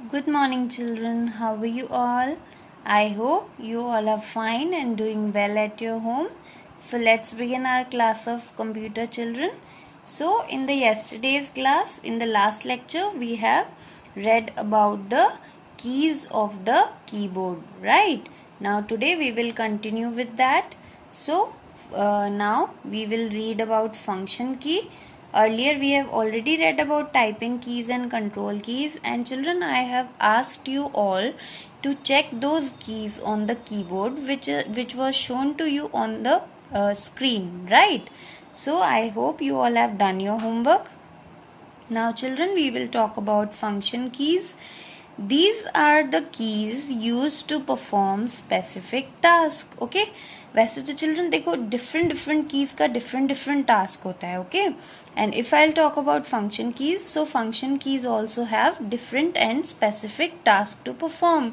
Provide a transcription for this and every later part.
Good morning, children. How are you all? I hope you all are fine and doing well at your home. So, let's begin our class of computer, children. So, in the yesterday's class, in the last lecture, we have read about the keys of the keyboard, right? Now, today we will continue with that. So, now we will read about function key. Earlier we have already read about typing keys and control keys, and children, I have asked you all to check those keys on the keyboard which was shown to you on the screen, right? So I hope you all have done your homework. Now children, we will talk about function keys. These are the keys used to perform specific task. Okay, वैसे तो children देखो different keys का different task होता है. Okay, and if I'll talk about function keys, so function keys also have different and specific task to perform.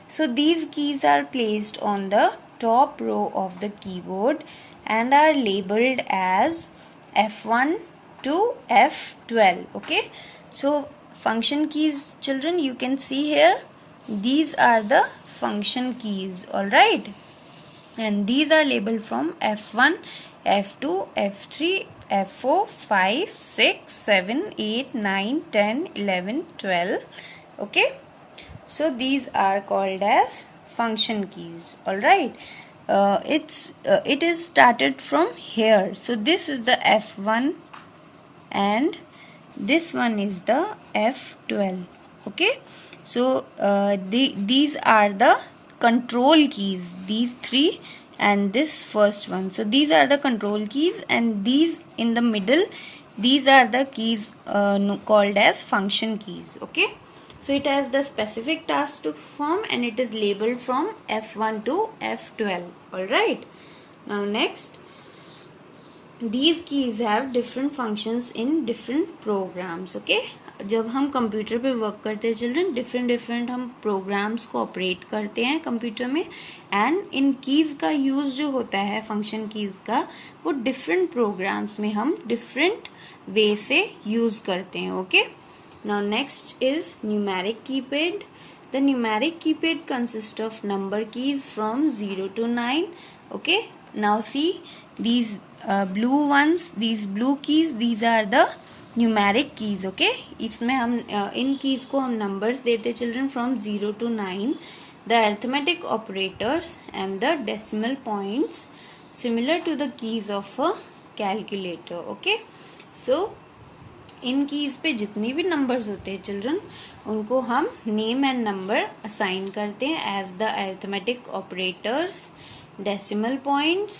So these keys are placed on the top row of the keyboard and are labeled as F1 to F12. Okay, so function keys, children, you can see here, these are the function keys, alright, and these are labeled from F1, F2, F3, F4, 5, 6, 7, 8, 9, 10, 11, 12. Okay, so these are called as function keys, alright. It is started from here. So this is the F1 and this one is the F12. Okay, so these are the control keys, these three and this first one. So these are the control keys, and these in the middle, these are the keys called as function keys. Okay, so it has the specific task to perform and it is labeled from F1 to F12. Alright, now next, these keys have different functions in different programs. Okay, जब हम computer पे work करते हैं children, different हम programmes को operate करते हैं computer में, एंड इन कीज का यूज जो होता है फंक्शन कीज का, वो डिफरेंट प्रोग्राम्स में हम डिफरेंट वे से यूज करते हैं. Okay, now next is numeric keypad. The numeric keypad consists of number keys from 0 to 9. Okay, now see these blue ones, these blue keys, these are the numeric keys. Okay, इसमें हम इन keys को हम numbers देते children from 0 to 9. The arithmetic operators and the decimal points similar to the keys of a calculator. Okay, so in keys पे जितनी भी numbers होते हैं चिल्ड्रन, उनको हम नेम एंड नंबर असाइन करते हैं as the arithmetic operators, decimal points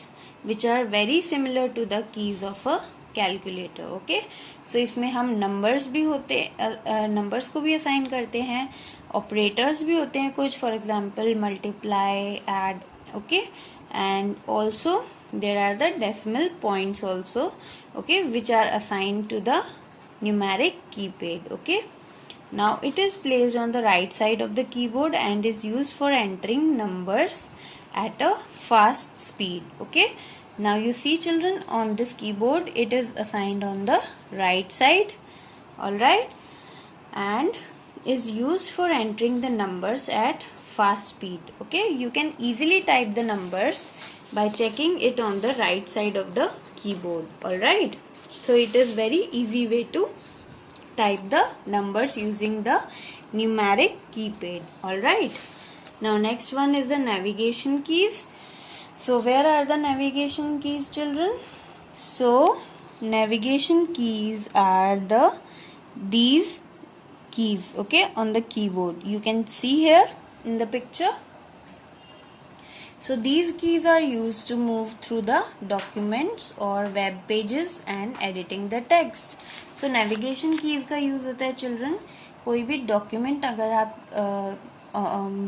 which are very similar to the keys of a calculator. Okay, so इसमें हम नंबर्स भी होते नंबर्स को भी असाइन करते हैं, ऑपरेटर्स भी होते हैं कुछ, for example multiply, add. Okay, and also there are the decimal points also, okay, which are assigned to the numeric keypad. Okay, now it is placed on the right side of the keyboard and is used for entering numbers at a fast speed. Okay, now you see children, on this keyboard it is assigned on the right side, all right, and is used for entering the numbers at fast speed. Okay, you can easily type the numbers by checking it on the right side of the keyboard. All right, so it is very easy way to type the numbers using the numeric keypad. Alright, now next one is the navigation keys. So where are the navigation keys children? So navigation keys are these keys, okay, on the keyboard. You can see here in the picture. So these keys are used to move through the documents or web pages and editing the text. So navigation keys का use होता है children, कोई भी document अगर आप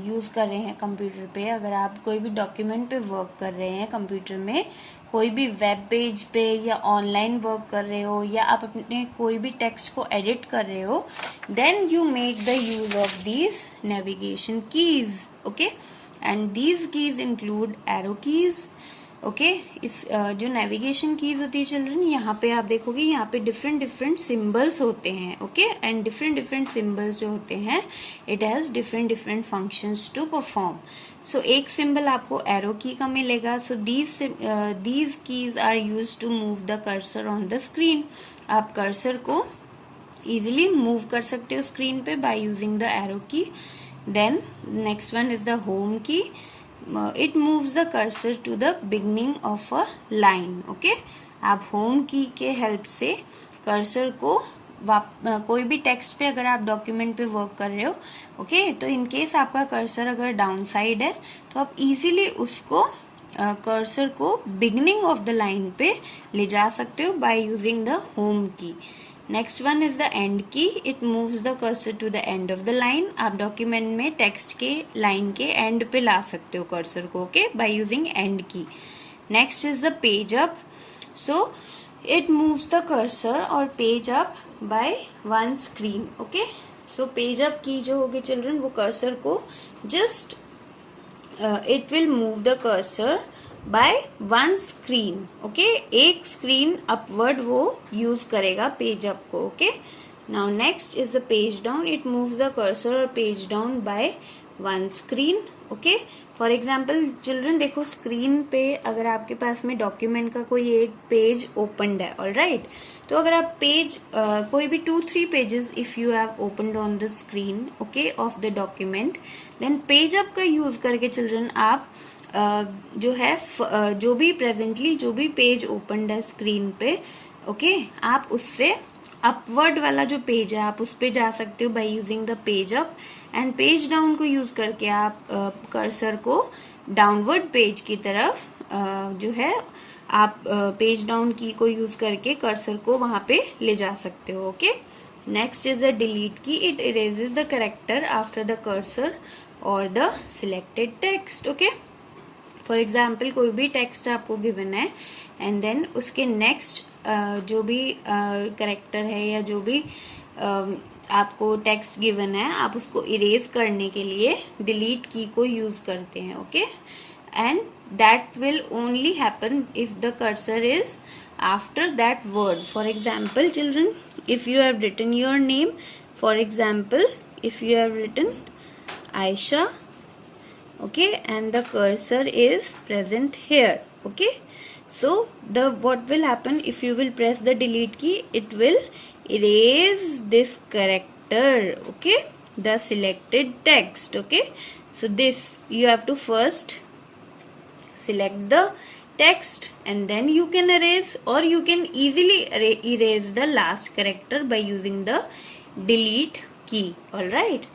use कर रहे हैं कंप्यूटर पे, अगर आप कोई भी डॉक्यूमेंट पे वर्क कर रहे हैं कंप्यूटर में, कोई भी वेब पेज पे या ऑनलाइन वर्क कर रहे हो, या आप अपने कोई भी टेक्स्ट को एडिट कर रहे हो, then you make the use of these navigation keys. Okay, and these keys include arrow keys, okay इस जो नेविगेशन कीज होती है चिल्ड्रन, यहाँ पे आप देखोगे यहाँ पे डिफरेंट डिफरेंट सिंबल्स होते हैं. Okay and different different symbols जो होते हैं it has different different functions to perform. So एक सिंबल आपको एरो की का मिलेगा. So these keys are used to move the cursor on the screen. आप कर्सर को इजिली मूव कर सकते हो स्क्रीन पे by using the arrow key. Then next one is the home key. It moves the cursor to the beginning of a line. Okay, आप home की के help से कर्सर को कोई भी टेक्स्ट पे अगर आप डॉक्यूमेंट पे वर्क कर रहे हो, ओके तो इन केस आपका कर्सर अगर डाउन साइड है तो आप इजीली उसको कर्सर को बिगिनिंग ऑफ द लाइन पे ले जा सकते हो by using the home key. Next one is the end key. It moves the cursor to the end of the line. आप डॉक्यूमेंट में टेक्स्ट के लाइन के एंड पे ला सकते हो कर्सर को, okay by using end key. Next is the page up. So it moves the cursor और page up by one screen. Okay so page up key जो होगी चिल्ड्रन वो कर्सर को just it will move the cursor by one screen. Okay एक screen upward वो use करेगा page up को. Okay now next is the page down. It moves the cursor और page down by one screen. Okay for example children देखो screen पे अगर आपके पास में डॉक्यूमेंट का कोई एक पेज ओपनड है, ऑलराइट, तो अगर आप पेज कोई भी 2-3 pages if you have opened on the screen okay of the document, then page up का यूज करके चिल्ड्रन आप जो है जो भी प्रेजेंटली जो भी पेज ओपनड है स्क्रीन पे, ओके आप उससे अपवर्ड वाला जो पेज है आप उस पे जा सकते हो by using the page up. And page down को यूज करके आप कर्सर को डाउनवर्ड पेज की तरफ जो है आप पेज डाउन की को यूज करके कर्सर को वहां पे ले जा सकते हो. Okay next is the delete key. It erases the character after the cursor और the selected text. Okay for example कोई भी टेक्स्ट आपको गिवन है एंड देन उसके नेक्स्ट जो भी कैरेक्टर है या जो भी आपको टेक्स्ट गिवन है आप उसको इरेज करने के लिए डिलीट की को यूज करते हैं. Okay and that will only happen if the cursor is after that word. For example children if you have written your name, for example if you have written Ayesha, okay and the cursor is present here. Okay so the what will happen if you will press the delete key, it will erase this character, okay, the selected text. Okay so this you have to first select the text and then you can erase, or you can easily erase the last character by using the delete key. All right,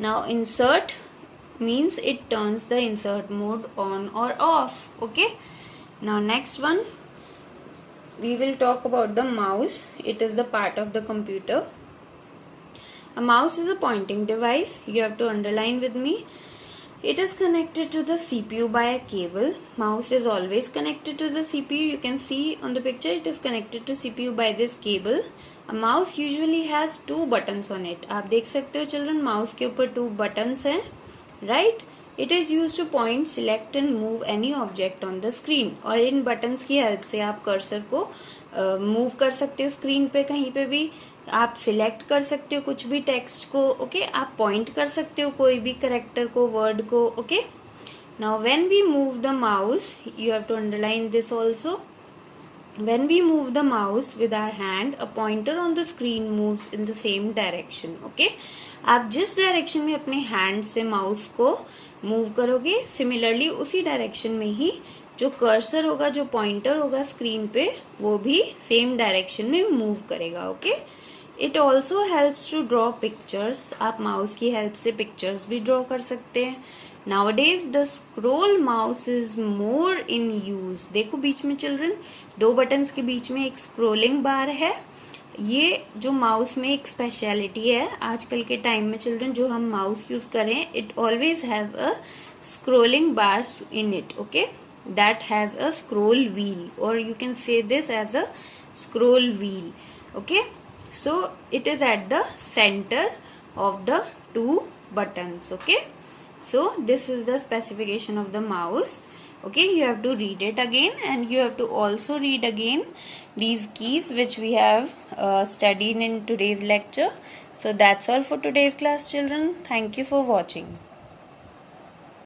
now insert means it turns the insert mode on or off. Okay now next one we will talk about the mouse. It is the part of the computer. A mouse is a pointing device. You have to underline with me. It is connected to the CPU by a cable. Mouse is always connected to the CPU. You can see on the picture it is connected to CPU by this cable. A mouse usually has 2 buttons on it. आप देख सकते हो children mouse के ऊपर 2 buttons हैं, right. It is use two point, select and move any object on the screen. और इन buttons की help से आप कर्सर को मूव कर सकते हो स्क्रीन पे कहीं पे भी. आप सिलेक्ट कर सकते हो कुछ भी टेक्स्ट को. ओके आप पॉइंट कर सकते हो कोई भी कैरेक्टर को, वर्ड को. Okay now when we move the mouse, you have to underline this also. When we move the mouse with our hand, a pointer on the screen moves in the same direction. Okay, आप जिस direction में अपने hand से mouse को move करोगे similarly उसी direction में ही जो कर्सर होगा, जो पॉइंटर होगा स्क्रीन पे, वो भी सेम डायरेक्शन में मूव करेगा. Okay it also helps to draw pictures. आप माउस की हेल्प से पिक्चर्स भी ड्रॉ कर सकते हैं. Nowadays the scroll mouse is more in use. देखो बीच में चिल्ड्रन 2 बटन्स के बीच में एक स्क्रोलिंग बार है. ये जो माउस में एक स्पेशलिटी है आजकल के टाइम में चिल्ड्रन, जो हम माउस यूज करें it always has a scrolling bar in it. Okay that has a scroll wheel, और you can say this as a scroll wheel. Okay so it is at the center of the 2 buttons. Okay so this is the specification of the mouse. Okay, you have to read it again, and you have to also read again these keys which we have studied in today's lecture. So that's all for today's class, children. Thank you for watching.